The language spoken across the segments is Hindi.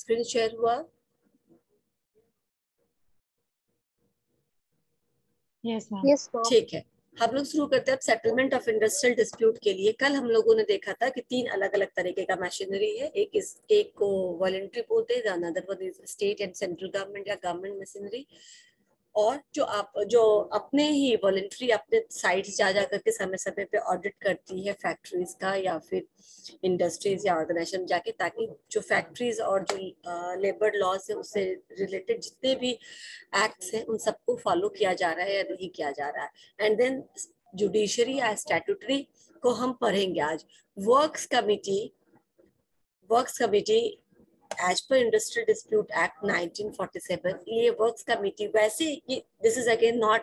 स्क्रीन शेयर हुआ? Yes ma'am. Yes ma'am. ठीक है, हम लोग शुरू करते हैं अब सेटलमेंट ऑफ इंडस्ट्रियल डिस्प्यूट के लिए। कल हम लोगों ने देखा था कि 3 अलग अलग तरीके का मशीनरी है। एक को वॉलंटरी बोलते हैं, another one is state and central government या गवर्नमेंट मशीनरी, और जो अपने ही वॉलंटरी अपने साइट्स जा करके समय समय पे ऑडिट करती है फैक्ट्रीज का या फिर इंडस्ट्रीज या ऑर्गेनाइजेशन जाके, ताकि जो फैक्ट्रीज और जो लेबर लॉज है उससे रिलेटेड जितने भी एक्ट्स हैं उन सबको फॉलो किया जा रहा है या नहीं किया जा रहा है। एंड देन जुडिशरी या स्टैट्यूटरी को हम पढ़ेंगे आज। वर्क्स कमिटी एज पर इंडस्ट्रियल डिस्प्यूट एक्ट 1947, ये वर्क्स कमिटी वैसे, ये this is again not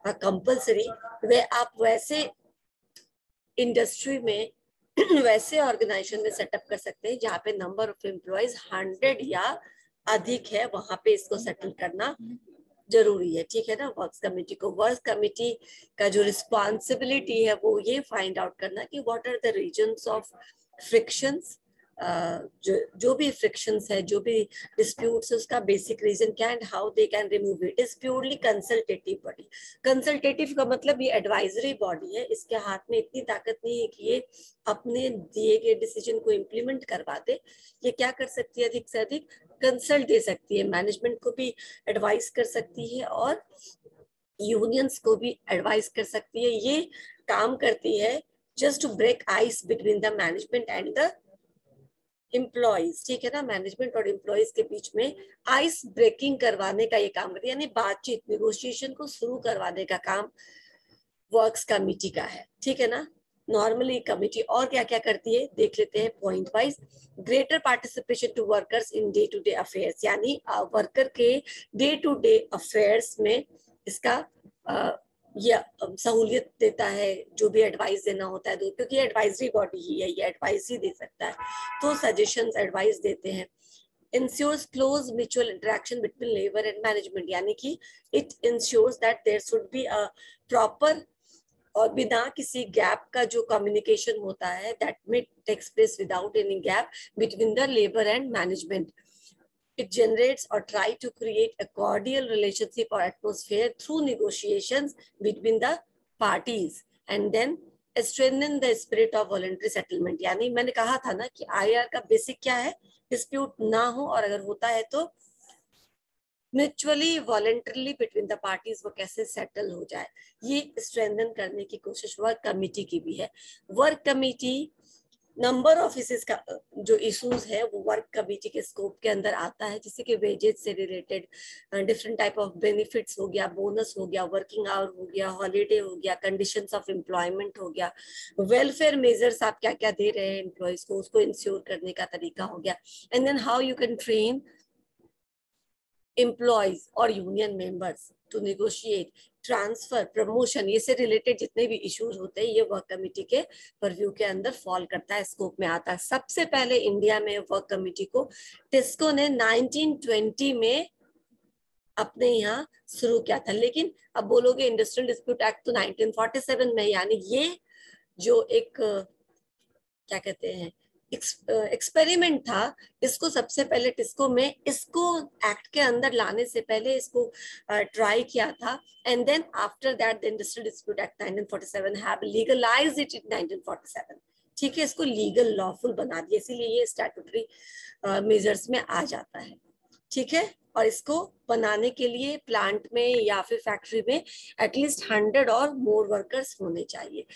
compulsory, वे आप वैसे इंडस्ट्री में वैसे ऑर्गेनाइजेशन में सेटअप कर सकते हैं जहाँ पे नंबर ऑफ एम्प्लॉयज 100 या अधिक है, वहां पे इसको सेटल करना जरूरी है। ठीक है ना। वर्क्स कमिटी का जो रिस्पॉन्सिबिलिटी है वो ये फाइंड आउट करना कि what are the reasons of frictions, जो भी फ्रिक्शंस है, जो भी डिस्प्यूट्स है, उसका बेसिक रीजन क्या है and how they can remove it. Is purely consultative body. Consultative का मतलब ये एडवाइजरी बॉडी है, इसके हाथ में इतनी ताकत नहीं है कि ये अपने दिए गए डिसीजन को इम्प्लीमेंट करवा दे। ये क्या कर सकती है, अधिक से अधिक कंसल्ट दे सकती है, मैनेजमेंट को भी एडवाइस कर सकती है और यूनियंस को भी एडवाइस कर सकती है। ये काम करती है just to break ice between the management and the employees. ठीक है ना। मैनेजमेंट और एम्प्लॉइज के बीच में आइस ब्रेकिंग करवाने का ये काम करती है, यानी बातचीत, नेगोशिएशन को शुरू करवाने का काम वर्क्स कमिटी का है। ठीक है ना। नॉर्मली कमिटी और क्या क्या करती है देख लेते हैं point wise. Greater participation to workers in day to day affairs, यानी वर्कर के डे टू डे अफेयर्स में इसका यह सहूलियत देता है, जो भी एडवाइस देना होता है, क्योंकि एडवाइजरी बॉडी ही है, ये एडवाइस ही दे सकता है, तो सजेशंस एडवाइस देते हैं। ensures close mutual interaction between labor and management, यानी कि it ensures that there should be a proper और बिना किसी गैप का जो कम्युनिकेशन होता है, that may takes place without any gap between the labor and management. It generates or try to create a cordial relationship or atmosphere through negotiations between the parties and then strengthen the spirit of voluntary settlement। यानी मैंने कहा था ना कि आईआर का बेसिक क्या है, डिस्प्यूट ना हो, और अगर होता है तो mutually voluntarily between the parties वो कैसे सेटल हो जाए, ये स्ट्रेंथन करने की कोशिश वर्क कमिटी की भी है। Work committee number of issues का जो इश्यूज है वो वर्क कमिटी के स्कोप के अंदर आता है, जैसे कि वेजेस से related different type of benefits हो गया, बोनस हो गया, वर्किंग आवर हो गया, हॉलीडे हो गया, कंडीशंस ऑफ एम्प्लॉयमेंट हो गया, वेलफेयर मेजर्स आप क्या क्या दे रहे हैं एम्प्लॉयज को, उसको इंश्योर करने का तरीका हो गया। And then how you can train employees और union members to negotiate transfer, promotion, ये से रिलेटेड जितने भी इश्यूज होते हैं ये वर्क कमिटी के परव्यू के अंदर फॉल करता है, स्कोप में आता है। सबसे पहले इंडिया में वर्क कमिटी को टिस्को ने 1920 में अपने यहाँ शुरू किया था, लेकिन अब बोलोगे इंडस्ट्रियल डिस्प्यूट एक्ट तो 1947 में, यानी ये जो एक क्या कहते हैं एक्सपेरिमेंट था, इसको सबसे पहले टिस्को में इसको एक्ट के अंदर लाने से पहले इसको ट्राई किया था। And then after that the industrial dispute act 1947 have legalised it in 1947। ठीक है, इसको लीगल लॉफुल बना दिया, इसीलिए ये स्टैट्यूटरी मेजर्स में आ जाता है। ठीक है, और इसको बनाने के लिए प्लांट में या फिर फैक्ट्री में एटलीस्ट 100 और मोर वर्कर्स होने चाहिए।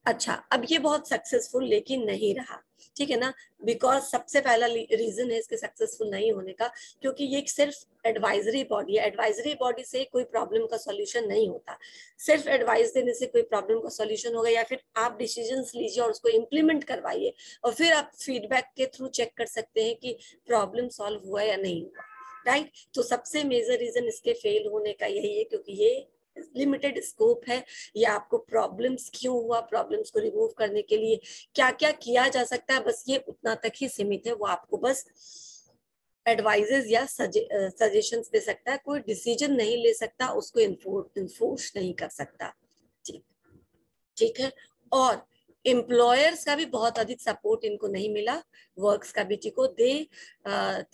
अच्छा, अब ये बहुत सक्सेसफुल लेकिन नहीं रहा। ठीक है ना, बिकॉज सबसे पहला रीजन है इसके सक्सेसफुल नहीं होने का, क्योंकि ये सिर्फ एडवाइजरी बॉडी है। एडवाइजरी बॉडी से कोई प्रॉब्लम का सॉल्यूशन नहीं होता, सिर्फ एडवाइस देने से कोई प्रॉब्लम का सॉल्यूशन होगा, या फिर आप डिसीजंस लीजिए और उसको इम्प्लीमेंट करवाइए और फिर आप फीडबैक के थ्रू चेक कर सकते हैं कि प्रॉब्लम सॉल्व हुआ या नहीं हुआ। राइट, तो सबसे मेजर रीजन इसके फेल होने का यही है, क्योंकि ये लिमिटेड स्कोप है। ये आपको प्रॉब्लम्स क्यों हुआ, प्रॉब्लम्स को रिमूव करने के लिए क्या क्या किया जा सकता है, बस ये उतना तक ही सीमित है। वो आपको बस एडवाइजेस या सजेशंस दे सकता है, कोई डिसीजन नहीं ले सकता, उसको इन्फोर्स नहीं कर सकता। ठीक है, और एम्प्लॉयर्स का भी बहुत अधिक सपोर्ट इनको नहीं मिला वर्क्स कमिटी को. They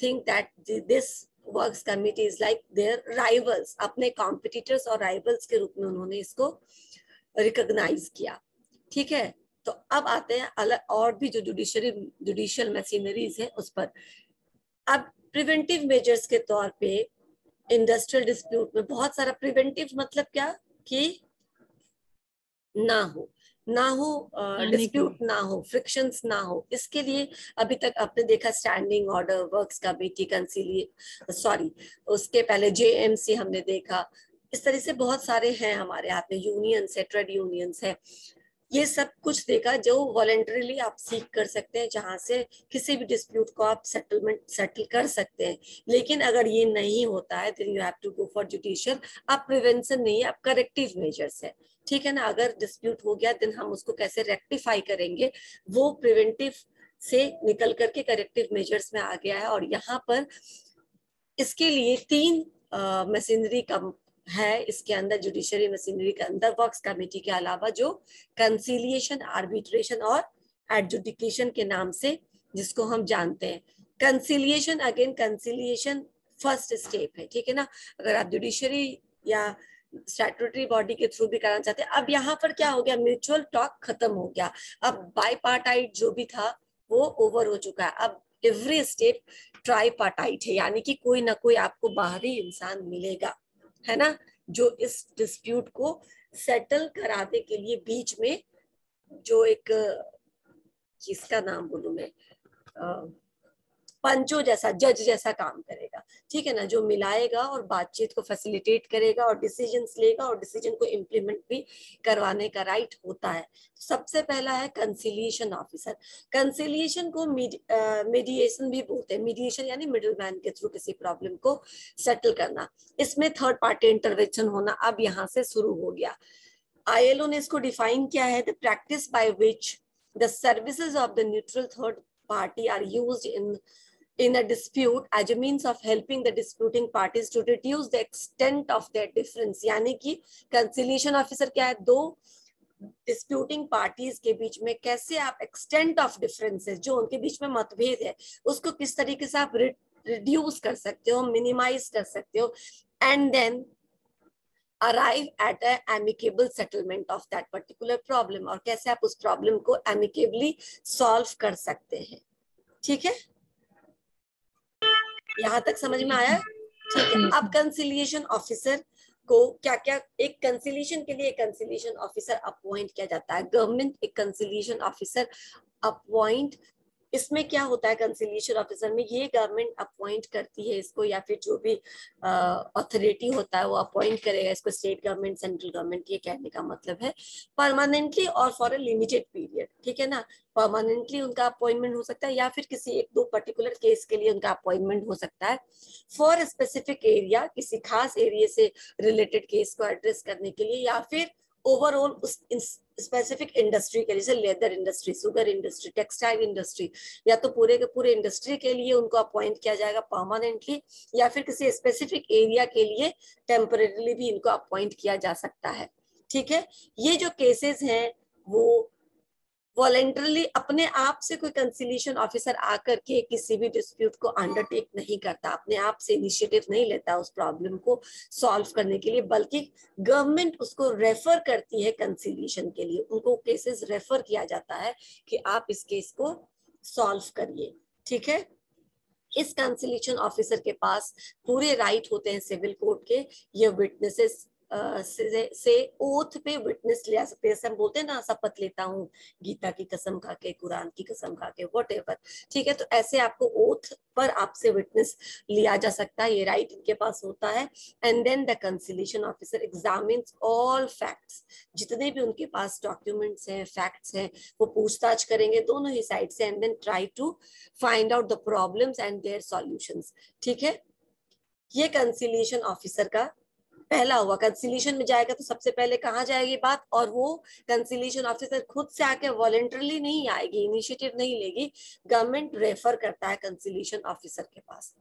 think that this works committee is like their rivals, अपने कॉम्पिटिटर्स और राइवल्स के रूप में उन्होंने इसको रिकॉग्नाइज किया. ठीक है, तो अब आते हैं अलग और भी जो जुडिशियल मशीनरीज है उस पर. अब प्रिवेंटिव मेजर्स के तौर पे इंडस्ट्रियल डिस्प्यूट में बहुत सारा प्रिवेंटिव मतलब क्या कि ना हो डिस्प्यूट ना हो, फ्रिक्शंस ना हो, इसके लिए अभी तक आपने देखा standing order, works committee, sorry उसके पहले जेएमसी हमने देखा. इस तरह से बहुत सारे हैं हमारे हाथ में, यूनियंस है, ट्रेड यूनियंस है. ये सब कुछ देखा जो वॉलंटरीली आप सीख कर सकते हैं, जहां से किसी भी डिस्प्यूट को आप सेटल कर सकते हैं. लेकिन अगर ये नहीं होता है then you have to go for judicial. आप प्रिवेंशन नहीं है, आप करेक्टिव मेजर्स है. ठीक है ना, अगर डिस्प्यूट हो गया देन हम उसको कैसे रेक्टिफाई करेंगे, वो प्रिवेंटिव से निकल करके करेक्टिव मेजर्स में आ गया है. और यहाँ पर इसके लिए 3 मशीनरी का है इसके अंदर, जुडिशरी मशीनरी के अंदर वर्क्स कमेटी के अलावा, जो कंसीलिएशन, आर्बिट्रेशन और एडजुडिकेशन के नाम से जिसको हम जानते हैं. Conciliation, again conciliation first step है. ठीक है ना, अगर आप जुडिशरी या स्टैट्यूटरी बॉडी के थ्रू भी कराना चाहते हैं. अब यहाँ पर क्या हो गया, म्यूचुअल टॉक खत्म हो गया. अब बाईपार्टाइट जो भी था वो ओवर हो चुका है. अब एवरी स्टेप ट्राईपार्टाइट है, यानी कि कोई ना कोई आपको बाहरी इंसान मिलेगा, है ना, जो इस डिस्प्यूट को सेटल कराने के लिए बीच में जो एक, किसका नाम बोलूं मैं, पंचो जैसा, जज जैसा काम करेगा. ठीक है ना, जो मिलाएगा और बातचीत को फैसिलिटेट करेगा और डिसीजंस लेगा और डिसीजन को इम्प्लीमेंट भी करवाने का राइट होता है. सबसे पहला है कंसिलिएशन ऑफिसर. कंसिलिएशन को मीडिएशन भी बोलते हैं. मीडिएशन यानी मिडिल मैन के थ्रू किसी प्रॉब्लम को सेटल करना. इसमें थर्ड पार्टी इंटरवेंशन होना अब यहाँ से शुरू हो गया. आईएलओ ने इसको डिफाइन किया है, the practice by which the services of the neutral third party are used in a dispute as a means of helping the disputing parties to reduce the extent of their difference. यानी कि कंसिलिएशन ऑफिसर क्या है, दो डिस्प्यूटिंग पार्टीज के बीच में कैसे आप एक्सटेंट ऑफ डिफरेंसेस, जो उनके बीच में मतभेद है, उसको किस तरीके से आप रिड्यूस कर सकते हो, मिनिमाइज कर सकते हो, and then arrive at a amicable settlement of that particular problem, और कैसे आप उस प्रॉब्लम को amicably solve कर सकते हैं. ठीक है, यहां तक समझ में आया? ठीक है. अब कंसिलिएशन ऑफिसर को क्या क्या, एक कंसिलिएशन के लिए कंसिलिएशन ऑफिसर अपॉइंट किया जाता है. गवर्नमेंट एक कंसिलिएशन ऑफिसर अपॉइंट, इसमें क्या होता है कंसिलिएशन ऑफिसर में, ये गवर्नमेंट अपॉइंट करती है इसको, या फिर जो भी अथॉरिटी होता है वो अपॉइंट करेगा इसको, स्टेट गवर्नमेंट, सेंट्रल गवर्नमेंट. ये कहने का मतलब है परमानेंटली और फॉर अ लिमिटेड पीरियड. ठीक है ना, परमानेंटली उनका अपॉइंटमेंट हो सकता है या फिर किसी 1-2 पर्टिकुलर केस के लिए उनका अपॉइंटमेंट हो सकता है. फॉर स्पेसिफिक एरिया, किसी खास एरिया से रिलेटेड केस को एड्रेस करने के लिए, या फिर ओवरऑल उस स्पेसिफिक इंडस्ट्री के लिए, जैसे leather industry, sugar industry, textile industry, या तो पूरे के पूरे इंडस्ट्री के लिए उनको अपॉइंट किया जाएगा परमानेंटली, या फिर किसी स्पेसिफिक एरिया के लिए टेम्परेरीली भी इनको अपॉइंट किया जा सकता है. ठीक है, ये जो केसेस हैं वो वॉलेंटरली अपने आप से कोई कंसिलिएशन ऑफिसर आकर के किसी भी डिस्प्यूट को अंडरटेक नहीं करता, अपने आप से इनिशिएटिव नहीं लेता उस प्रॉब्लम को सॉल्व करने के लिए, बल्कि गवर्नमेंट उसको रेफर करती है कंसिलिएशन के लिए. उनको केसेस रेफर किया जाता है कि आप इस केस को सॉल्व करिए. ठीक है, इस कंसिलिएशन ऑफिसर के पास पूरे राइट होते हैं सिविल कोर्ट के. ये विटनेसेस से ओथ पे विटनेस ले सकते हैं. हम बोलते हैं ना, शपथ लेता हूँ गीता की कसम खा के, कुरान की कसम खा के, व्हाटएवर. ठीक है, तो ऐसे आपको ओथ पर आपसे विटनेस लिया जा सकता है, ये राइट इनके पास होता है. And then the conciliation officer examines all facts, जितने भी उनके पास डॉक्यूमेंट्स हैं, फैक्ट्स हैं, वो पूछताछ करेंगे दोनों ही साइड से, and then try to find out the problems and their solutions. ठीक है, ये कंसिलिएशन ऑफिसर का पहला हुआ. कंसिलिएशन में जाएगा तो सबसे पहले कहाँ जाएगी बात, और वो कंसिलिएशन ऑफिसर खुद से आके वॉलंटरली नहीं आएगी, इनिशिएटिव नहीं लेगी, गवर्नमेंट रेफर करता है कंसिलिएशन ऑफिसर के पास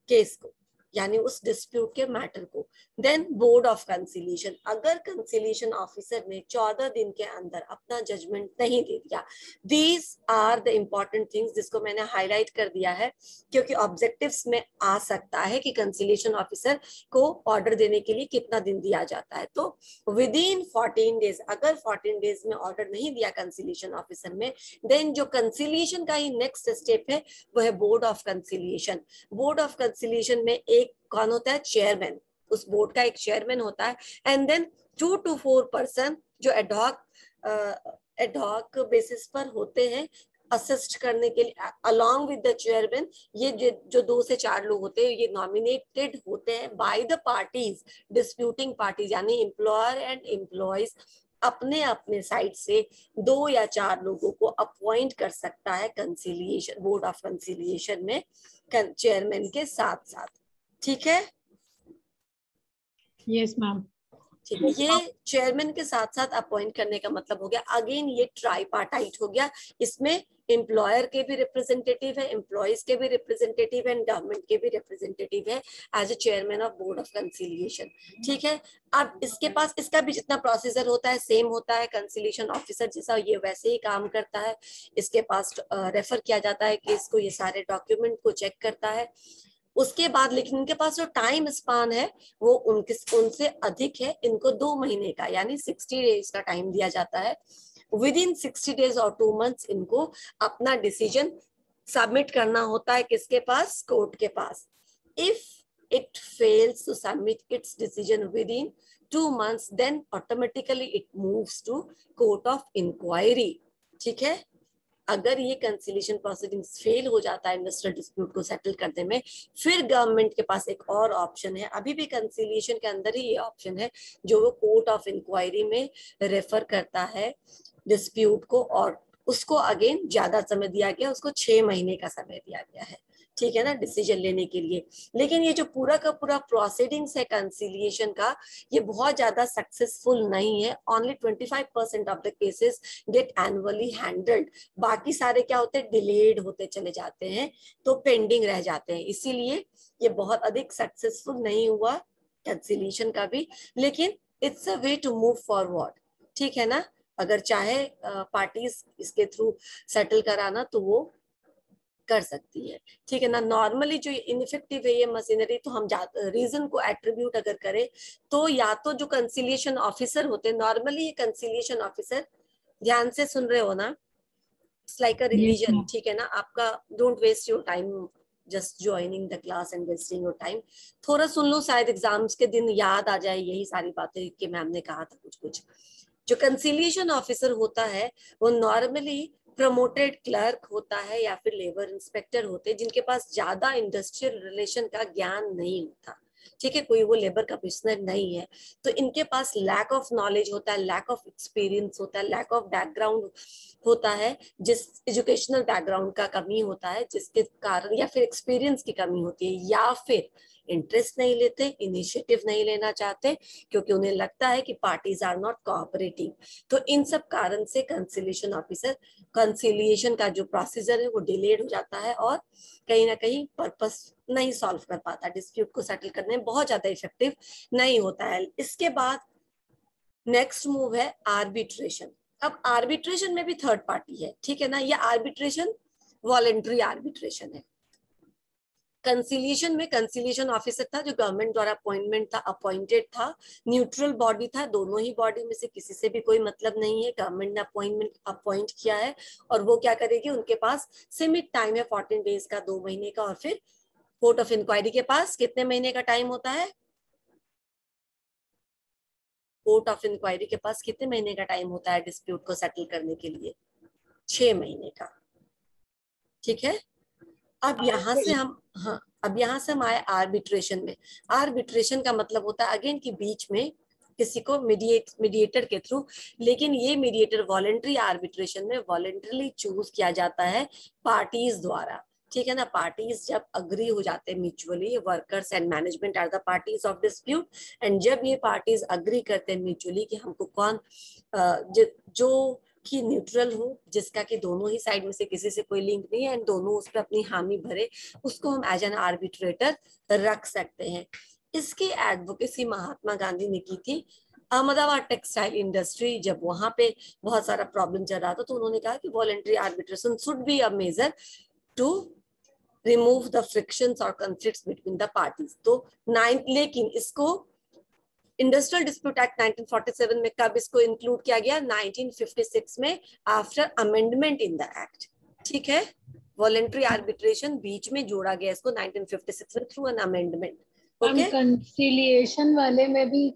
केस को. यानी उस डिस्प्यूट के मैटर को। देन बोर्ड ऑफ कंसिलिएशन, अगर कंसिलिएशन ऑफिसर ने 14 दिन के अंदर अपना जजमेंट नहीं दे दिया, these are the important things जिसको मैंने हाईलाइट कर दिया है, क्योंकि ऑब्जेक्टिव्स में आ सकता है कि कंसिलिएशन ऑफिसर को ऑर्डर देने के लिए कितना दिन दिया जाता है। तो विद इन 14 डेज, अगर 14 डेज में ऑर्डर नहीं दिया कंसिलिएशन ऑफिसर में, देन जो कंसिलिएशन का ही नेक्स्ट स्टेप है वो है board of conciliation. Board of conciliation में एक कौन होता है, चेयरमैन, उस बोर्ड का एक चेयरमैन होता है, एंड देन 2 to 4 पर्सन जो एडहॉक बेसिस पर होते हैं असिस्ट करने के लिए अलोंग विद द चेयरमैन। ये जो 2 से 4 लोग होते हैं ये नॉमिनेटेड होते हैं by the parties, disputing parties, यानी एम्प्लॉयर एंड एम्प्लॉयज अपने अपने साइड से 2 या 4 लोगों को अपॉइंट कर सकता है कंसिलिएशन, बोर्ड ऑफ कंसिलिएशन में चेयरमैन के साथ साथ। ठीक है? Yes ma'am. ठीक है, ये चेयरमैन के साथ साथ अपॉइंट करने का मतलब हो गया। अगेन ये ट्राईपार्टाइट हो गया, इसमें एम्प्लॉयर के भी रिप्रेजेंटेटिव है, एम्प्लॉयज के भी रिप्रेजेंटेटिव है, गवर्नमेंट के भी रिप्रेजेंटेटिव है as a chairman of board of conciliation. ठीक है, अब इसके पास इसका भी जितना प्रोसीजर होता है सेम होता है, कंसिलिएशन ऑफिसर जैसा ये वैसे ही काम करता है। इसके पास रेफर किया जाता है केस को, ये सारे डॉक्यूमेंट को चेक करता है। उसके बाद लेकिन इनके पास जो टाइम स्पान है वो उनसे अधिक है, इनको 2 महीने का यानी 60 डेज का टाइम दिया जाता है। विद इन 60 डेज और 2 मंथ्स इनको अपना डिसीजन सबमिट करना होता है, किसके पास, कोर्ट के पास। If it fails to submit its decision within 2 months then automatically it moves to court of inquiry। ठीक है, अगर ये कंसिलिएशन प्रोसीडिंग्स फेल हो जाता है इंडस्ट्रियल डिस्प्यूट को सेटल करने में, फिर गवर्नमेंट के पास एक और ऑप्शन है, अभी भी कंसिलिएशन के अंदर ही ये ऑप्शन है, जो वो कोर्ट ऑफ इंक्वायरी में रेफर करता है डिस्प्यूट को, और उसको अगेन ज्यादा समय दिया गया, उसको 6 महीने का समय दिया गया है। ठीक है ना, डिसीजन लेने के लिए। लेकिन ये जो पूरा का पूरा प्रोसीडिंग्स है कंसिलिएशन का, ये बहुत ज्यादा सक्सेसफुल नहीं है। Only 25% of the cases get annually handled, बाकी सारे क्या होते हैं, डिलेड होते चले जाते हैं, तो पेंडिंग रह जाते हैं। इसीलिए ये बहुत अधिक सक्सेसफुल नहीं हुआ कंसिलिएशन का भी, लेकिन it's a way to move forward. ठीक है ना, अगर चाहे पार्टीज इसके थ्रू सेटल कराना तो वो कर सकती है। ठीक है ना, नॉर्मली जो इनइफेक्टिव है ये मशीनरी, तो हम रीजन को एट्रीब्यूट अगर करें तो या तो जो कंसिलिएशन ऑफिसर होते हैं, नॉर्मली ये कंसिलिएशन ऑफिसर, ध्यान से सुन रहे हो ना, इट्स लाइक अ रिलीजन। ठीक है ना, आपका don't waste your time just joining the class and wasting your time, थोड़ा सुन लो, शायद एग्जाम्स के दिन याद आ जाए यही सारी बातें कि मैम ने कहा था कुछ कुछ। जो कंसिलिएशन ऑफिसर होता है वो नॉर्मली प्रमोटेड क्लर्क होता है या फिर लेबर इंस्पेक्टर होते हैं, जिनके पास ज्यादा इंडस्ट्रियल रिलेशन का ज्ञान नहीं होता। ठीक है, कोई वो लेबर कमिश्नर नहीं है, तो इनके पास लैक ऑफ नॉलेज होता है, लैक ऑफ एक्सपीरियंस होता है, लैक ऑफ बैकग्राउंड होता है, जिस एजुकेशनल बैकग्राउंड का कमी होता है, जिसके कारण, या फिर एक्सपीरियंस की कमी होती है, या फिर इंटरेस्ट नहीं लेते, इनिशिएटिव नहीं लेना चाहते, क्योंकि उन्हें लगता है कि पार्टीज आर नॉट कोऑपरेटिंग। तो इन सब कारण से कंसिलिएशन ऑफिसर, कंसिलिएशन का जो प्रोसीजर है वो डिलेड हो जाता है, और कहीं ना कहीं पर्पस नहीं सॉल्व कर पाता, डिस्प्यूट को सेटल करने में बहुत ज्यादा इफेक्टिव नहीं होता है। इसके बाद नेक्स्ट मूव है आर्बिट्रेशन। अब आर्बिट्रेशन में भी थर्ड पार्टी है। ठीक है ना, ये आर्बिट्रेशन वॉलेंट्री आर्बिट्रेशन है। कंसिलिएशन में कंसिलिएशन ऑफिसर था जो गवर्नमेंट द्वारा अपॉइंटमेंट था, अपॉइंटेड था, न्यूट्रल बॉडी था, दोनों ही बॉडी में से किसी से भी कोई मतलब नहीं है, गवर्नमेंट ने अपॉइंट किया है, और वो क्या करेगी, उनके पास सीमित टाइम है 14 डेज का, 2 महीने का, और फिर कोर्ट ऑफ इंक्वायरी के पास कितने महीने का टाइम होता है, कोर्ट ऑफ इंक्वायरी के पास कितने महीने का टाइम होता है डिस्प्यूट को सेटल करने के लिए, 6 महीने का। ठीक है, अब यहाँ से हम, हाँ, अब यहाँ से हम आए आर्बिट्रेशन में। आर्बिट्रेशन का मतलब होता है अगेन कि बीच में किसी को मीडिएटर के थ्रू, लेकिन ये मीडिएटर वॉलेंट्री आर्बिट्रेशन में वॉलेंटरली चूज किया जाता है पार्टीज द्वारा। ठीक है ना, पार्टीज जब अग्री हो जाते हैं mutually, workers and management are the parties of dispute, and जब ये पार्टीज अग्री करते हैं म्यूचुअली कि हमको कौन जो कि न्यूट्रल हो, जिसका कि दोनों ही साइड में से किसी से कोई लिंक नहीं है एंड दोनों उस पर अपनी हामी भरे, उसको हम एज एन आर्बिट्रेटर रख सकते हैं। इसकी एडवोकेसी महात्मा गांधी ने की थी। अहमदाबाद टेक्सटाइल इंडस्ट्री जब वहां पे बहुत सारा प्रॉब्लम चल रहा था तो उन्होंने कहा कि voluntary arbitration should be a measure to remove the frictions और कॉन्फ्लिक्ट्स बिटवीन द पार्टीज। तो लेकिन इसको इंडस्ट्रियल डिस्प्यूट एक्ट 1947 में कब इसको इंक्लूड किया गया? 1956 में, after amendment in the act. ठीक है, वॉलंटरी आर्बिट्रेशन बीच में जोड़ा गया इसको 1956 में थ्रू एन अमेंडमेंट। हम कंसिलिएशन वाले में भी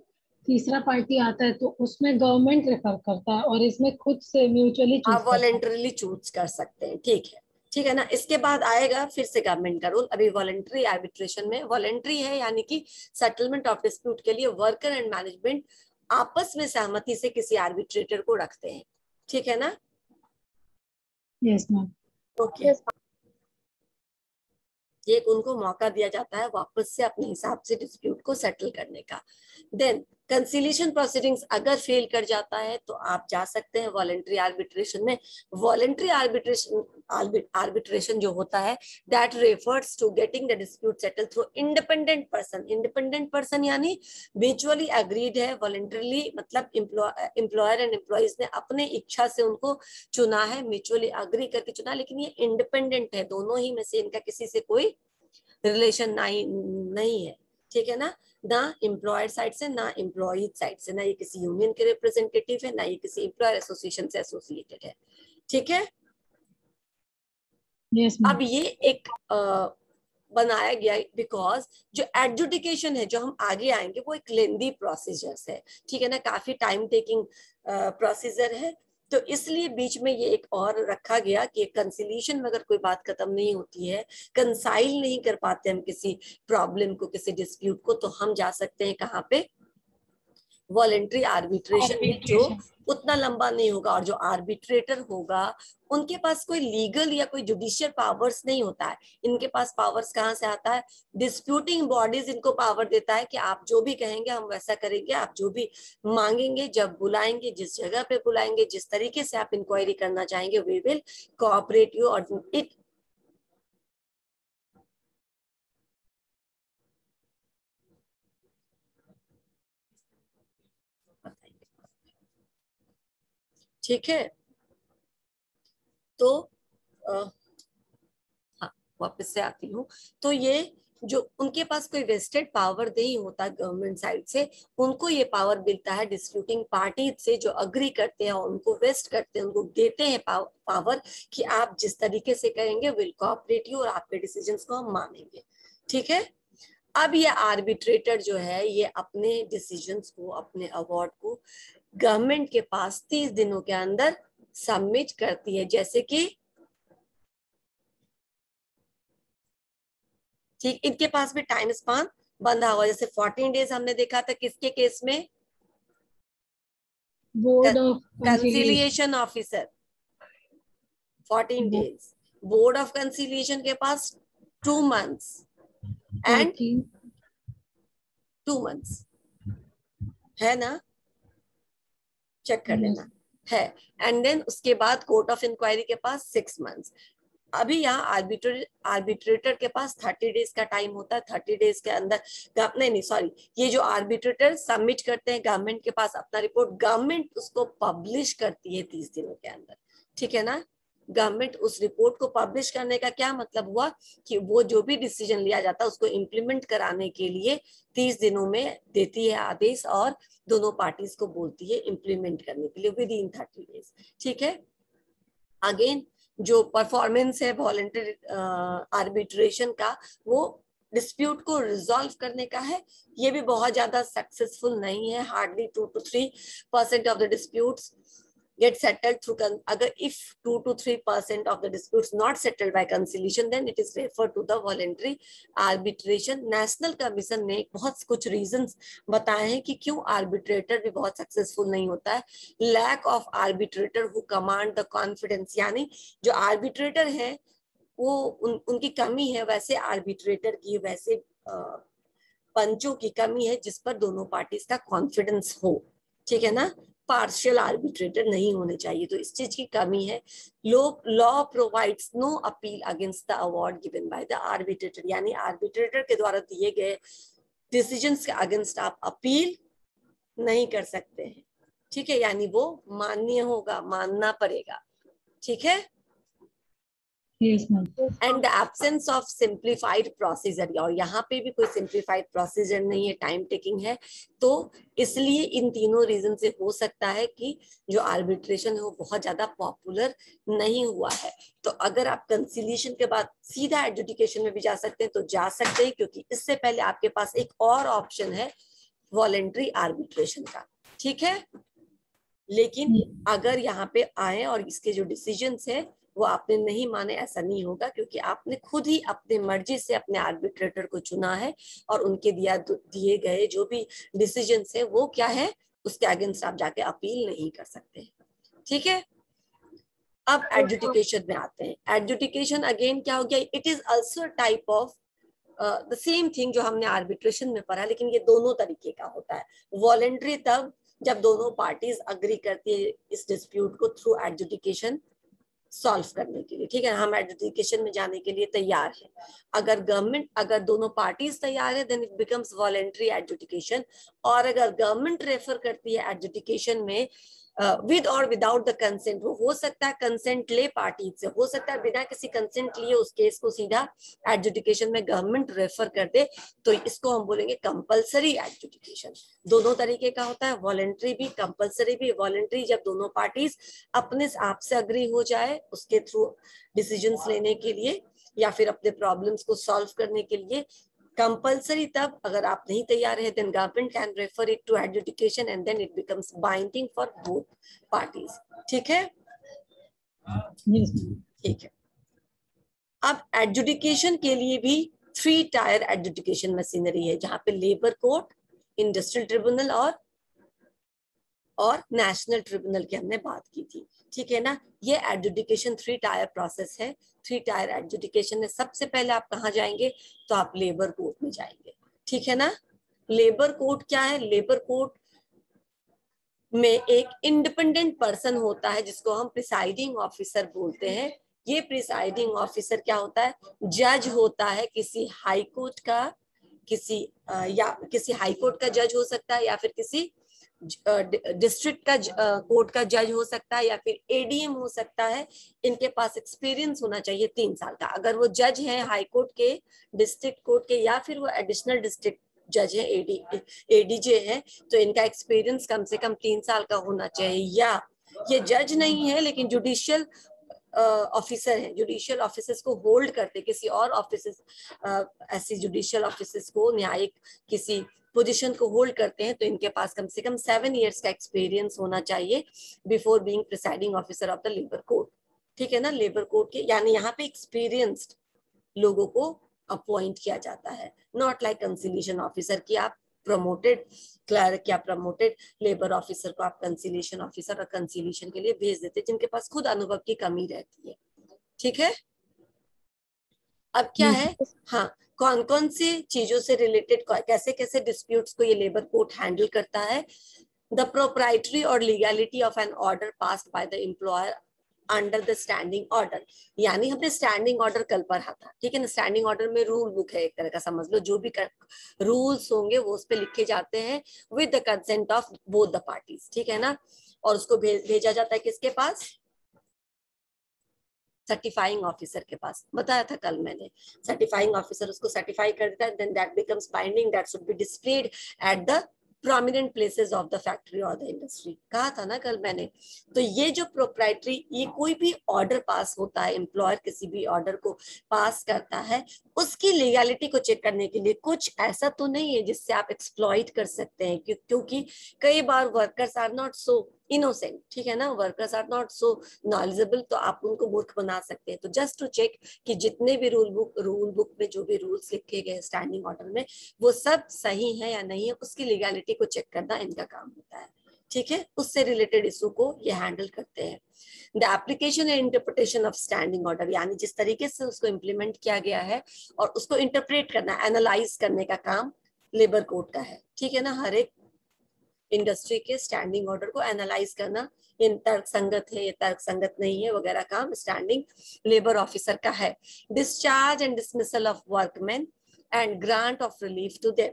तीसरा पार्टी आता है तो उसमें गवर्नमेंट रेफर करता है और इसमें खुद से म्यूचुअली चूज आप वॉलंटरीली चूज कर सकते हैं। ठीक है, ठीक है ना। इसके बाद आएगा फिर से गवर्नमेंट का रूल। अभी वॉलंटरी आर्बिट्रेशन में वॉलंटरी है यानी कि सेटलमेंट ऑफ डिस्प्यूट के लिए वर्कर एंड मैनेजमेंट आपस में सहमति से किसी आर्बिट्रेटर को रखते हैं। ठीक है ना? Yes ma'am. ओके, ये उनको मौका दिया जाता है वापस से अपने हिसाब से डिस्प्यूट को सेटल करने का। देन कंसिलिएशन प्रोसीडिंग्स अगर फेल कर जाता है तो आप जा सकते हैं वॉलंटरी आर्बिट्रेशन में। वॉलंटरी आर्बिट्रेशन जो होता है that refers to getting the dispute settle through independent person. Independent person यानी म्यूचुअली अग्रीड है। वॉलंटरीली मतलब एम्प्लॉयर एंड एम्प्लॉइज ने अपने इच्छा से उनको चुना है, म्यूचुअली अग्री करके चुना, लेकिन ये इंडिपेंडेंट है, दोनों ही में से इनका किसी से कोई रिलेशन नहीं है। ठीक है ना? ना एम्प्लॉयर साइड से ना एम्प्लॉय साइड से, ना ये किसी यूनियन के रिप्रेजेंटेटिव है ना ये किसी एम्प्लॉयर एसोसिएशन से एसोसिएटेड है। ठीक है? yes, अब ये एक बनाया गया बिकॉज जो एडजुडिकेशन है जो हम आगे आएंगे वो एक लेंदी प्रोसीजर है। ठीक है ना? काफी टाइम टेकिंग प्रोसीजर है, तो इसलिए बीच में ये एक और रखा गया कि कंसिलिएशन में अगर कोई बात खत्म नहीं होती है, कंसाइल नहीं कर पाते हम किसी प्रॉब्लम को, किसी डिस्प्यूट को, तो हम जा सकते हैं कहाँ पे? वॉलेंट्री आर्बिट्रेशन में, जो उतना लंबा नहीं होगा और जो आर्बिट्रेटर होगा उनके पास कोई लीगल या कोई जुडिशियल पावर्स नहीं होता है। इनके पास पावर्स कहाँ से आता है? डिस्प्यूटिंग बॉडीज इनको पावर देता है कि आप जो भी कहेंगे हम वैसा करेंगे, आप जो भी मांगेंगे, जब बुलाएंगे, जिस जगह पे बुलाएंगे, जिस तरीके से आप इंक्वायरी करना चाहेंगे, वी विल कोऑपरेट यू। और इट ठीक है, तो हाँ, वापस से आती हूँ। तो ये जो उनके पास कोई वेस्टेड पावर नहीं होता गवर्नमेंट साइड से, उनको ये पावर मिलता है डिस्प्यूटिंग पार्टी से जो अग्री करते हैं, उनको वेस्ट करते हैं, उनको देते हैं पावर कि आप जिस तरीके से करेंगे विल कोऑपरेट यू और आपके डिसीजंस को हम मानेंगे। ठीक है? अब ये आर्बिट्रेटर जो है ये अपने डिसीजंस को, अपने अवार्ड को गवर्नमेंट के पास 30 दिनों के अंदर सबमिट करती है। जैसे कि ठीक, इनके पास भी टाइम स्पान बंधा हुआ, जैसे 14 डेज हमने देखा था किसके केस में? Board of conciliation officer 14 days, board of conciliation के पास 2 मंथ्स एंड 2 मंथ्स है ना? चेक कर लेना है। एंड देन उसके बाद कोर्ट ऑफ इंक्वायरी के पास 6 मंथ्स। अभी यहाँ आर्बिट्रेटर के पास 30 डेज का टाइम होता है। 30 डेज के अंदर नहीं सॉरी, ये जो आर्बिट्रेटर सबमिट करते हैं गवर्नमेंट के पास अपना रिपोर्ट, गवर्नमेंट उसको पब्लिश करती है 30 दिनों के अंदर। ठीक है ना? गवर्नमेंट उस रिपोर्ट को पब्लिश करने का क्या मतलब हुआ कि वो जो भी डिसीजन लिया जाता है उसको इम्प्लीमेंट कराने के लिए 30 दिनों में देती है आदेश और दोनों पार्टीज को बोलती है इम्प्लीमेंट करने के लिए विद इन 30 डेज। ठीक है? अगेन जो परफॉर्मेंस है वॉलंटरी आर्बिट्रेशन का, वो डिस्प्यूट को रिजॉल्व करने का है। ये भी बहुत ज्यादा सक्सेसफुल नहीं है। Hardly 2 to 3% of the disputes get settled through agar if 2 to 3% of the disputes not settled by conciliation, then it is referred to the voluntary arbitration. National commission ने बहुत कुछ रीजंस बताए हैं कि क्यों आर्बिट्रेटर भी बहुत सक्सेसफुल नहीं होता है। Lack of arbitrator who command the confidence, यानी जो आर्बिट्रेटर है वो उनकी कमी है, वैसे आर्बिट्रेटर की, वैसे पंचों की कमी है जिस पर दोनों पार्टीज का कॉन्फिडेंस हो। ठीक है ना? पार्शियल आर्बिट्रेटर नहीं होने चाहिए। तो इस चीज की कमी है। Law provides no appeal against the award given by the arbitrator, यानी आर्बिट्रेटर के द्वारा दिए गए डिसीजंस के अगेंस्ट आप अपील नहीं कर सकते हैं। ठीक है, यानी वो मान्य होगा, मानना पड़ेगा। ठीक है। Yes ma'am. And the absence of simplified procedure, और यहाँ पे भी कोई सिंप्लीफाइड प्रोसीजर नहीं है, टाइम टेकिंग है। तो इसलिए इन तीनों रीजन से हो सकता है कि जो आर्बिट्रेशन है वो बहुत ज्यादा पॉपुलर नहीं हुआ है। तो अगर आप कंसिलिएशन के बाद सीधा एडजुडिकेशन में भी जा सकते हैं तो जा सकते हैं, क्योंकि इससे पहले आपके पास एक और ऑप्शन है वॉलेंट्री आर्बिट्रेशन का। ठीक है। लेकिन अगर यहाँ पे आए और इसके जो डिसीजंस है वो आपने नहीं माने, ऐसा नहीं होगा, क्योंकि आपने खुद ही अपने मर्जी से अपने आर्बिट्रेटर को चुना है और उनके दिए गए जो भी डिसीजंस है वो क्या है, उसके अगेंस्ट आप जाके अपील नहीं कर सकते। ठीक है। अब एडजुडिकेशन में आते हैं। एडजुडिकेशन अगेन क्या हो गया, it is also type of the same thing जो हमने आर्बिट्रेशन में पढ़ा, लेकिन ये दोनों तरीके का होता है। वॉलेंट्री तब जब दोनों पार्टीज अग्री करती है इस डिस्प्यूट को थ्रू एडजुडिकेशन सॉल्व करने के लिए। ठीक है, हम एडजुडिकेशन में जाने के लिए तैयार हैं। अगर दोनों पार्टीज तैयार है then it becomes voluntary adjudication. और अगर गवर्नमेंट रेफर करती है एडजुडिकेशन में विद और विदाउट द कंसेंट, वो हो सकता है कंसेंट ले पार्टी से, हो सकता है बिना किसी कंसेंट लिए उस केस को सीधा एडजुडिकेशन में गवर्नमेंट रेफर कर दे, तो इसको हम बोलेंगे कंपलसरी एडजुडिकेशन। दोनों तरीके का होता है, वॉलेंट्री भी कंपलसरी भी। वॉलेंट्री जब दोनों पार्टीज अपने आप से अग्री हो जाए उसके थ्रू डिसीजंस लेने के लिए या फिर अपने प्रॉब्लम्स को सॉल्व करने के लिए। कंपल्सरी तब अगर आप नहीं तैयार है then government can refer it to adjudication and then it becomes binding for both parties. ठीक है। ठीक है। अब एडजुडिकेशन के लिए भी 3 टायर एडजुडिकेशन मशीनरी है, जहां पे लेबर कोर्ट, इंडस्ट्रियल ट्रिब्यूनल और नेशनल ट्रिब्यूनल की हमने बात की थी। ठीक है ना। ये एडजुडिकेशन 3 टायर प्रोसेस है। 3 टायर एडजुडिकेशन में सबसे पहले आप कहाँ जाएंगे, तो आप लेबर कोर्ट में जाएंगे। ठीक है ना। लेबर कोर्ट क्या है, लेबर कोर्ट में एक इंडिपेंडेंट पर्सन होता है जिसको हम प्रिसाइडिंग ऑफिसर बोलते हैं। ये प्रिसाइडिंग ऑफिसर क्या होता है, जज होता है किसी हाई कोर्ट का, किसी हाई कोर्ट का जज हो सकता है, या फिर किसी डिस्ट्रिक्ट का कोर्ट का जज हो सकता है, या फिर एडीएम हो सकता है। इनके पास एक्सपीरियंस होना चाहिए 3 साल का। अगर वो जज है हाई कोर्ट के, डिस्ट्रिक्ट कोर्ट के, या फिर वो एडिशनल डिस्ट्रिक्ट जज है, एडीजे है, तो इनका एक्सपीरियंस कम से कम 3 साल का होना चाहिए। या ये जज नहीं है लेकिन जुडिशियल ऑफिसर है, जुडिशियल ऑफिसर्स को होल्ड करते, किसी और ऑफिसर्स ऐसी जुडिशियल ऑफिसर्स को, न्यायिक किसी पोजीशन को होल्ड करते हैं, तो इनके पास कम से कम 7 इयर्स का एक्सपीरियंस होना चाहिए before being presiding officer of the labour court. ठीक है ना। लेबर कोर्ट के यानी यहाँ पे एक्सपीरियंस्ड लोगों को अपॉइंट किया जाता है, नॉट लाइक कंसिलिएशन ऑफिसर की आप प्रमोटेड क्लर्क या प्रमोटेड लेबर ऑफिसर को आप कंसिलिएशन ऑफिसर और कंसिलिएशन के लिए भेज देते, जिनके पास खुद अनुभव की कमी रहती है। ठीक है। अब क्या है, हाँ, कौन कौन सी चीजों से रिलेटेड, कैसे कैसे डिस्प्यूट्स को ये लेबर कोर्ट हैंडल करता है। द प्रोप्राइटरी और legality of an order passed by the employer under the standing order, यानी हमने स्टैंडिंग ऑर्डर कल पढ़ा था। ठीक है ना। स्टैंडिंग ऑर्डर में रूल बुक है एक तरह का, समझ लो, जो भी रूल्स होंगे वो उस पे लिखे जाते हैं with the consent of both the parties. ठीक है ना। और उसको भेजा जाता है किसके पास, सर्टिफाइंग ऑफिसर के पास। बताया था कल मैंने, सर्टिफाइंग ऑफिसर उसको सर्टिफाई कर देता है, then that becomes binding, that should be displayed at the prominent places of the factory और द इंडस्ट्री। कहा था ना कल मैंने। तो ये जो प्रोप्राइटरी, ये कोई भी ऑर्डर पास होता है, एम्प्लॉयर किसी भी ऑर्डर को पास करता है, उसकी लीगैलिटी को चेक करने के लिए कुछ ऐसा तो नहीं है जिससे आप एक्सप्लॉइट कर सकते हैं, क्योंकि कई बार workers are not so innocent. ठीक है ना। Workers are not so knowledgeable, तो आप उनको मूर्ख बना सकते हैं। तो जस्ट टू चेक कि जितने भी रूल बुक में जो भी रूल्स लिखे गए स्टैंडिंग ऑर्डर में वो सब सही है या नहीं है, उसकी लीगैलिटी को चेक करना इनका काम होता है। ठीक है। उससे रिलेटेड इशू को ये हैंडल करते हैं। The application and interpretation of standing order, यानी जिस तरीके से उसको इम्प्लीमेंट किया गया है और उसको इंटरप्रेट करना, एनालाइज करने का काम लेबर कोर्ट का है। ठीक है ना। हर एक इंडस्ट्री के स्टैंडिंग ऑर्डर को एनालाइज करना, ये तर्क संगत है, ये तर्क संगत नहीं है वगैरह काम स्टैंडिंग लेबर ऑफिसर का है। Discharge and dismissal of workman and grant of relief to them.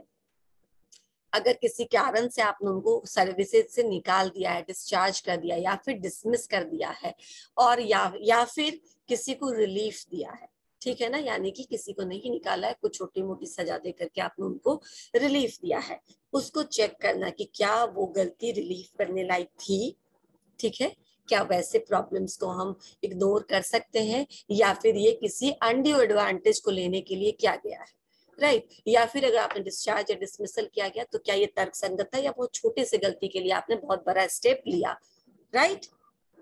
अगर किसी कारण से आपने उनको सर्विसेज से निकाल दिया है, डिस्चार्ज कर दिया या फिर डिसमिस कर दिया है, और या फिर किसी को रिलीफ दिया है, ठीक है ना, यानी कि किसी को नहीं निकाला है, कुछ छोटी मोटी सजा दे करके आपने उनको रिलीफ दिया है, उसको चेक करना कि क्या वो गलती रिलीफ करने लायक थी, ठीक है, क्या वैसे प्रॉब्लम्स को हम इग्नोर कर सकते हैं, या फिर ये किसी अनड्यू एडवांटेज को लेने के लिए किया गया है, राइट या फिर अगर आपने डिस्चार्ज या डिसमिसल किया गया तो क्या ये तर्क संगत है, या बहुत छोटे से गलती के लिए आपने बहुत बड़ा स्टेप लिया, राइट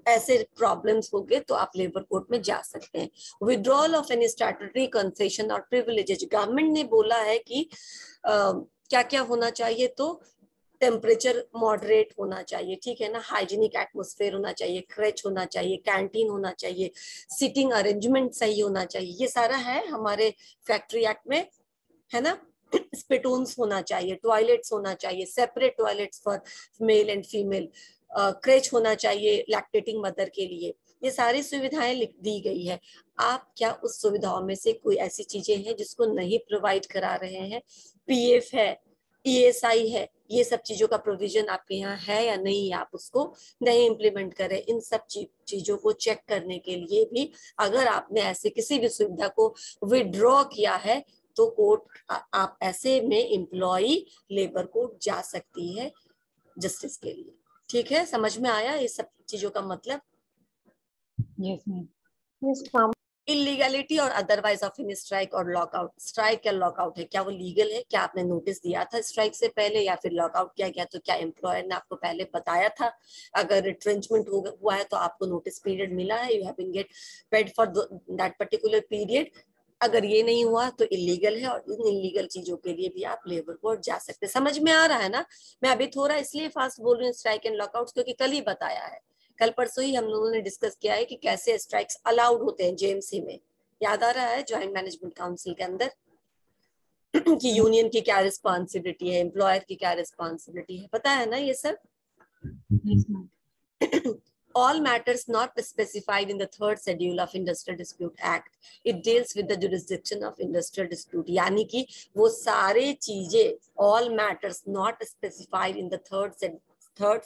ऐसे प्रॉब्लम्स हो गए तो आप लेबर कोर्ट में जा सकते हैं। Withdrawal of any statutory concession और प्रिविलेजेस, गवर्नमेंट ने बोला है कि क्या क्या होना चाहिए, तो टेम्परेचर मॉडरेट होना चाहिए, ठीक है ना, हाइजीनिक एटमॉस्फेयर होना चाहिए, क्रेच होना चाहिए, कैंटीन होना चाहिए, सिटिंग अरेंजमेंट सही होना चाहिए, ये सारा है हमारे फैक्ट्री एक्ट में, है ना। स्पिटून्स होना चाहिए, टॉयलेट्स होना चाहिए, separate toilets for male and female, creche होना चाहिए लैक्टेटिंग मदर के लिए, ये सारी सुविधाएं लिख दी गई है। आप क्या उस सुविधाओं में से कोई ऐसी चीजें हैं जिसको नहीं प्रोवाइड करा रहे हैं, पीएफ है, ईएसआई है, ये सब चीजों का प्रोविजन आपके यहाँ है या नहीं, आप उसको नहीं इम्प्लीमेंट करें, इन सब चीजों को चेक करने के लिए भी अगर आपने ऐसे किसी भी सुविधा को विड्रॉ किया है तो कोर्ट, आप ऐसे में एम्प्लॉय लेबर कोर्ट जा सकती है जस्टिस के लिए, ठीक है, समझ में आया ये सब चीजों का मतलब। Yes ma'am. Yes ma'am. Illegality और अदरवाइज ऑफ इन स्ट्राइक और लॉकआउट, स्ट्राइक या लॉकआउट है, क्या वो लीगल है, क्या आपने नोटिस दिया था स्ट्राइक से पहले या फिर लॉकआउट किया गया तो क्या एम्प्लॉयर ने आपको पहले बताया था, अगर रिट्रेंचमेंट हुआ है तो आपको नोटिस पीरियड मिला है, you have been get paid for that particular period, अगर ये नहीं हुआ तो इलीगल है, और इन इलीगल चीजों के लिए भी आप लेबर कोर्ट जा सकते हैं। समझ में आ रहा है ना, मैं अभी थोड़ा इसलिए फास्ट बोल रही हूँ स्ट्राइक एंड लॉकआउट क्योंकि कल ही बताया है, कल परसों ही हम लोगों ने डिस्कस किया है कि कैसे स्ट्राइक्स अलाउड होते हैं जेएमसी में, याद आ रहा है ज्वाइंट मैनेजमेंट काउंसिल के अंदर कि यूनियन की क्या रिस्पॉन्सिबिलिटी है, एम्प्लॉयर की क्या रिस्पॉन्सिबिलिटी है, पता है ना ये सब। Yes ma'am. All matters not specified in the third schedule of Industrial Dispute Act, it deals with the jurisdiction of industrial dispute, यानी कि वो सारे चीजें, all matters not specified in the third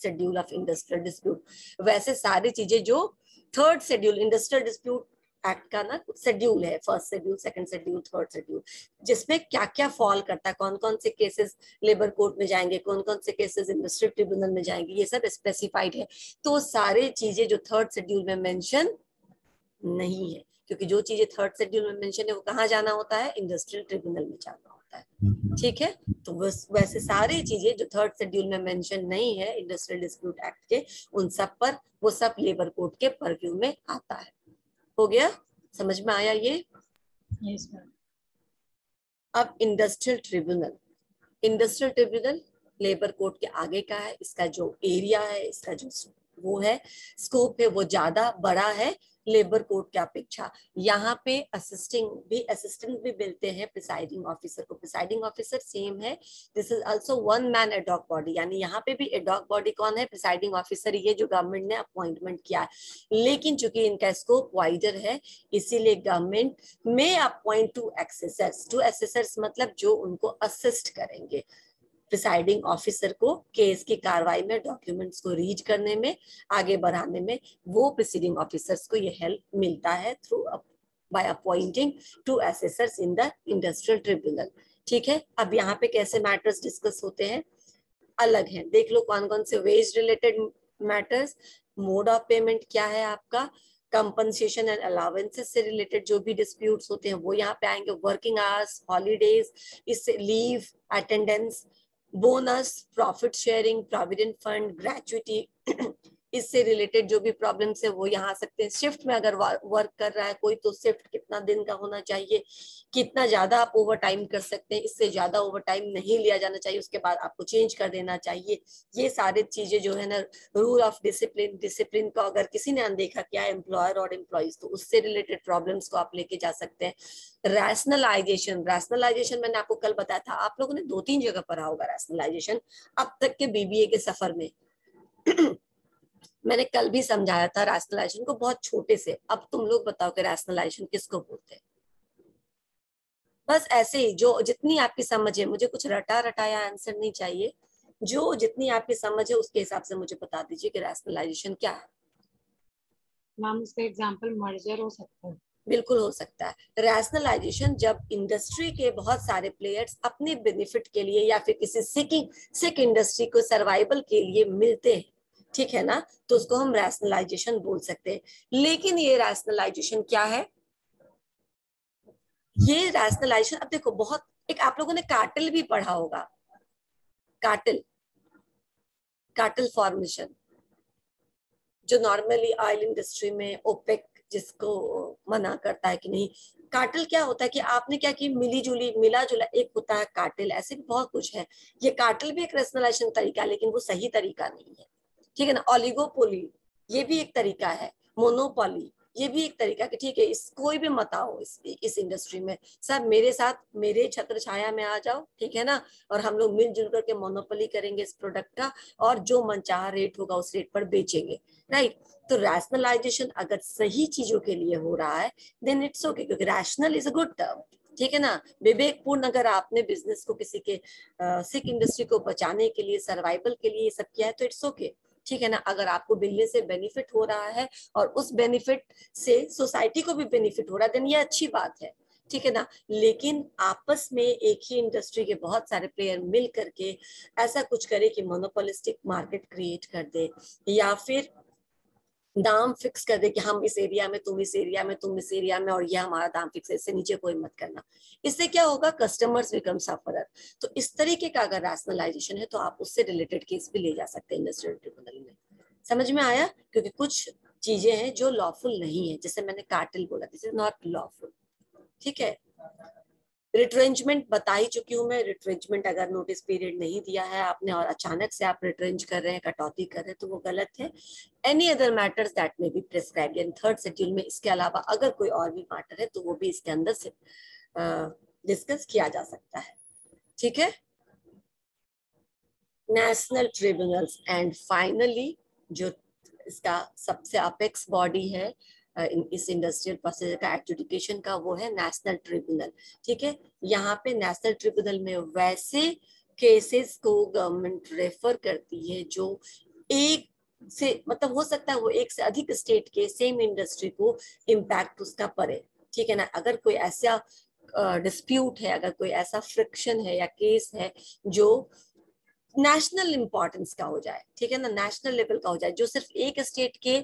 schedule of Industrial Dispute, वैसे सारी चीजें जो third schedule industrial dispute act का ना शेड्यूल है, first schedule, second schedule, third schedule, जिसमें क्या क्या फॉल करता है, कौन कौन से केसेस लेबर कोर्ट में जाएंगे, कौन कौन से केसेस इंडस्ट्रियल ट्रिब्यूनल में जाएंगे, ये सब स्पेसिफाइड है। तो सारे चीजें जो थर्ड शेड्यूल में मेंशन नहीं है, क्योंकि जो चीजें थर्ड शेड्यूल में मेंशन है वो कहाँ जाना होता है, इंडस्ट्रियल ट्रिब्यूनल में जाना होता है, ठीक है। तो बस वैसे सारी चीजें जो थर्ड शेड्यूल में मेंशन नहीं है इंडस्ट्रियल डिस्प्यूट एक्ट के, उन सब पर वो सब लेबर कोर्ट के परव्यू में आता है। हो गया, समझ में आया ये। Yes ma'am. अब industrial tribunal, industrial tribunal labour court के आगे का है, इसका जो एरिया है, इसका जो वो है स्कोप है वो ज्यादा बड़ा है लेबर कोर्ट की अपेक्षा। यहाँ पे असिस्टेंट भी मिलते हैं प्रिसाइडिंग ऑफिसर को, प्रिसाइडिंग ऑफिसर सेम है, this is also one man ad hoc body, यानी यहाँ पे भी एडॉक बॉडी कौन है, प्रिसाइडिंग ऑफिसर, ये जो गवर्नमेंट ने अपॉइंटमेंट किया है, लेकिन चूंकि इनका स्कोप वाइडर है इसीलिए गवर्नमेंट में अपॉइंट टू एसेसर्स मतलब जो उनको असिस्ट करेंगे प्रिसाइडिंग ऑफिसर को केस की कार्रवाई में, डॉक्यूमेंट्स को रीड करने में, आगे बढ़ाने में, वो प्रिसाइडिंग ऑफिसर्स को ये हेल्प मिलता है through by appointing two assessors in the industrial tribunal, ठीक है। अब यहाँ पे कैसे मैटर्स डिस्कस होते हैं अलग है, देख लो कौन कौन से wage related matters, mode of payment क्या है आपका, कंपनसेशन एंड अलाउंसेस से रिलेटेड जो भी डिस्प्यूट्स होते हैं वो यहाँ पे आएंगे, वर्किंग आवर्स, हॉलीडेज, इससे leave, attendance, bonus, profit sharing, provident fund, gratuity, इससे रिलेटेड जो भी प्रॉब्लम्स है वो यहाँ आ सकते हैं। शिफ्ट में अगर वर्क कर रहा है कोई, तो शिफ्ट कितना दिन का होना चाहिए, कितना ज्यादा आप ओवर टाइम कर सकते हैं, इससे ज्यादा ओवर टाइम नहीं लिया जाना चाहिए, उसके बाद आपको चेंज कर देना चाहिए। ये सारी चीजें जो है ना, रूल ऑफ डिसिप्लिन, डिसिप्लिन को अगर किसी ने अनदेखा किया एम्प्लॉयर और एम्प्लॉइज, तो उससे रिलेटेड प्रॉब्लम्स को आप लेके जा सकते हैं। रैशनलाइजेशन, रैशनलाइजेशन मैंने आपको कल बताया था, आप लोगों ने 2-3 जगह पढ़ा होगा रैशनलाइजेशन अब तक के बीबीए के सफर में। मैंने कल भी समझाया था रैशनलाइजेशन को बहुत छोटे से। अब तुम लोग बताओ कि रैशनलाइजेशन किसको बोलते हैं। बस ऐसे ही, जो जितनी आपकी समझ है, मुझे कुछ रटा रटाया आंसर नहीं चाहिए, जो जितनी आपकी समझ है उसके हिसाब से मुझे बता दीजिए कि रैशनलाइजेशन क्या है। मैम उसका एग्जांपल मर्जर हो सकता है। बिल्कुल हो सकता है। रैशनलाइजेशन जब इंडस्ट्री के बहुत सारे प्लेयर्स अपने बेनिफिट के लिए या फिर किसी सिक इंडस्ट्री को सर्वाइवल के लिए मिलते हैं, ठीक है ना, तो उसको हम रैशनलाइजेशन बोल सकते हैं। लेकिन ये रैशनलाइजेशन क्या है, ये रैशनलाइजेशन, अब देखो बहुत, एक आप लोगों ने कार्टेल भी पढ़ा होगा, कार्टेल, कार्टेल फॉर्मेशन, जो नॉर्मली ऑयल इंडस्ट्री में ओपेक जिसको मना करता है कि नहीं। कार्टेल क्या होता है कि आपने क्या की, मिली जुली मिला जुला एक होता है कार्टेल, ऐसे भी बहुत कुछ है। ये कार्टेल भी एक रैशनलाइजेशन तरीका है, लेकिन वो सही तरीका नहीं है, ठीक है ना। ऑलिगोपोली ये भी एक तरीका है, मोनोपोली ये भी एक तरीका कि ठीक है, इस कोई भी मत आओ इस इंडस्ट्री में, सब मेरे साथ मेरे छत्र छाया में आ जाओ, ठीक है ना, और हम लोग मिलजुल करके मोनोपोली करेंगे इस प्रोडक्ट का, और जो मनचाहा रेट होगा उस रेट पर बेचेंगे, राइट। तो रैशनलाइजेशन अगर सही चीजों के लिए हो रहा है देन इट्स ओके, क्योंकि rational is a good term, ठीक है ना। विवेकपूर्ण अगर आपने बिजनेस को किसी के सिक इंडस्ट्री को बचाने के लिए, सर्वाइवल के लिए ये सब किया है तो इट्स ओके, ठीक है ना। अगर आपको बिजली से बेनिफिट हो रहा है और उस बेनिफिट से सोसाइटी को भी बेनिफिट हो रहा है देन ये अच्छी बात है, ठीक है ना। लेकिन आपस में एक ही इंडस्ट्री के बहुत सारे प्लेयर मिल करके ऐसा कुछ करे कि मोनोपोलिस्टिक मार्केट क्रिएट कर दे, या फिर दाम फिक्स कर दे कि हम इस एरिया में, तुम इस एरिया में, तुम इस एरिया में, और ये हमारा दाम फिक्स है, इससे नीचे कोई मत करना। इससे क्या होगा, कस्टमर्स बिकम सफरर। तो इस तरीके का अगर रैशनलाइजेशन है तो आप उससे रिलेटेड केस भी ले जा सकते हैं इंडस्ट्रियल ट्रिब्यूनल में। समझ में आया, क्योंकि कुछ चीजें हैं जो लॉफुल नहीं है, जैसे मैंने कार्टेल बोला, दिस इज नॉट लॉफुल, ठीक है। रिट्रेंचमेंट बता ही चुकी हूँ मैं। रिट्रेंचमेंट अगर नोटिस पीरियड नहीं दिया है आपने और अचानक से आप रिट्रेंच कर रहे हैं, कटौती कर रहे हैं, तो वो गलत है। एनी अदर मैटर्स दैट में be prescribed in third schedule में, इसके अलावा अगर कोई और भी मैटर है तो वो भी इसके अंदर से डिस्कस किया जा सकता है, ठीक है। नेशनल ट्रिब्यूनल्स, एंड फाइनली जो इसका सबसे अपेक्स बॉडी है इस इंडस्ट्रियल प्रोसेस का एडजुडिकेशन का, वो है नेशनल ट्रिब्यूनल, ठीक है। यहाँ पे नेशनल ट्रिब्यूनल में वैसे केसेस को गवर्नमेंट रेफर करती है जो एक से, मतलब हो सकता है वो एक से अधिक स्टेट के सेम इंडस्ट्री को इम्पैक्ट उसका पड़े, ठीक है ना। अगर कोई ऐसा डिस्प्यूट है, अगर कोई ऐसा फ्रिक्शन है या केस है जो नेशनल इंपॉर्टेंस का हो जाए, ठीक है ना, नेशनल लेवल का हो जाए, जो सिर्फ एक स्टेट के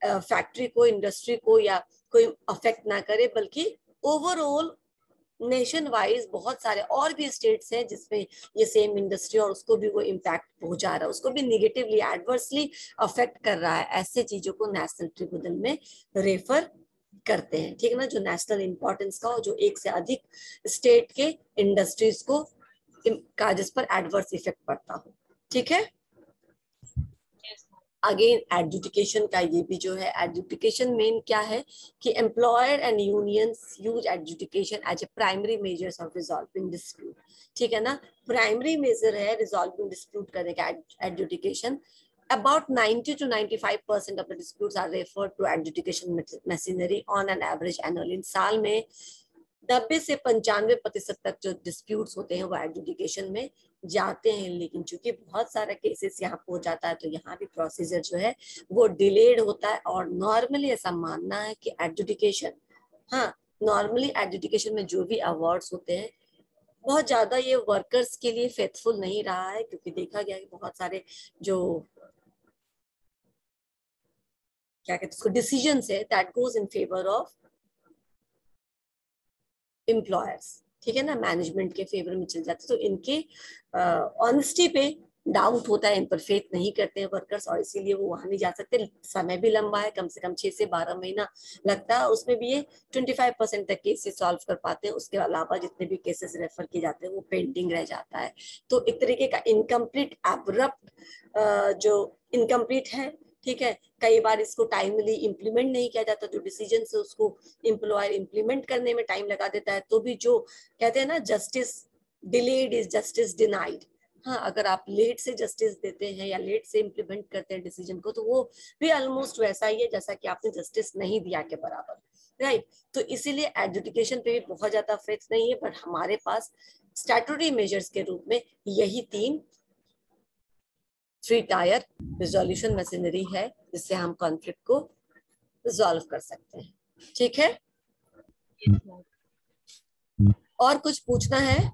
फैक्ट्री को, इंडस्ट्री को या कोई अफेक्ट ना करे, बल्कि ओवरऑल नेशन वाइज बहुत सारे और भी स्टेट्स हैं जिसमें ये सेम इंडस्ट्री और उसको भी वो इम्पैक्ट पहुंचा रहा है, उसको भी निगेटिवली एडवर्सली अफेक्ट कर रहा है, ऐसे चीजों को नेशनल ट्रिब्यूनल में रेफर करते हैं, ठीक है ना। जो नेशनल इंपॉर्टेंस का हो, जो एक से अधिक स्टेट के इंडस्ट्रीज को का जिस पर एडवर्स इफेक्ट पड़ता हो, ठीक है। अगेन एडजुडिकेशन का ये भी जो है, एडजुडिकेशन मेन क्या है कि employer and unions use adjudication as a primary measures of resolving dispute, ठीक है ना। प्राइमरी मेजर है रिजॉल्विंग डिस्प्यूट करने का adjudication. About 90 to 95% of the disputes are referred to adjudication machinery on an average annually. साल में 90 से 95% तक जो डिस्प्यूट्स होते हैं वो एडजुडिकेशन में जाते हैं। लेकिन चूंकि बहुत सारा केसेस यहाँ हो जाता है तो यहाँ भी प्रोसीजर जो है वो डिलेड होता है। और नॉर्मली ऐसा मानना है कि एडजुडिकेशन, हाँ, नॉर्मली एडजुडिकेशन में जो भी अवार्ड्स होते हैं बहुत ज्यादा ये वर्कर्स के लिए फेथफुल नहीं रहा है, क्योंकि देखा गया कि बहुत सारे जो क्या कहते हैं उसको, डिसीजंस है that goes in favour of employers, ठीक है ना, मैनेजमेंट के फेवर में चल जाते, तो इनके ऑनेस्टी पे डाउट होता है, इन पर फेथ नहीं करते हैं वर्कर्स, और इसीलिए वो वहां नहीं जा सकते। समय भी लंबा है, कम से कम 6 से 12 महीना लगता है, उसमें भी ये 25% तक केसेस सॉल्व कर पाते हैं। उसके अलावा जितने भी केसेस रेफर किए जाते हैं वो पेंडिंग रह जाता है। तो एक तरीके का इनकम्प्लीट एब्रप्ट जो इनकम्प्लीट है, ठीक है। कई बार इसको टाइमली इम्प्लीमेंट नहीं किया जाता, जो डिसीजन से उसको एम्प्लॉयर इम्प्लीमेंट करने में टाइम लगा देता है। तो भी जो कहते हैं ना, justice delayed is justice denied. हाँ, अगर आप लेट से जस्टिस देते हैं या लेट से इम्प्लीमेंट करते हैं डिसीजन को, तो वो भी ऑलमोस्ट वैसा ही है जैसा कि आपने जस्टिस नहीं दिया के बराबर, राइट। तो इसीलिए एडजुडिकेशन पे भी बहुत ज्यादा फेथ नहीं है, बट हमारे पास स्टैट्यूटरी मेजर्स के रूप में यही 3 टायर रिजोल्यूशन मशीनरी है, जिससे हम कॉन्फ्लिक्ट को रिजॉल्व कर सकते हैं। ठीक है, और कुछ पूछना है?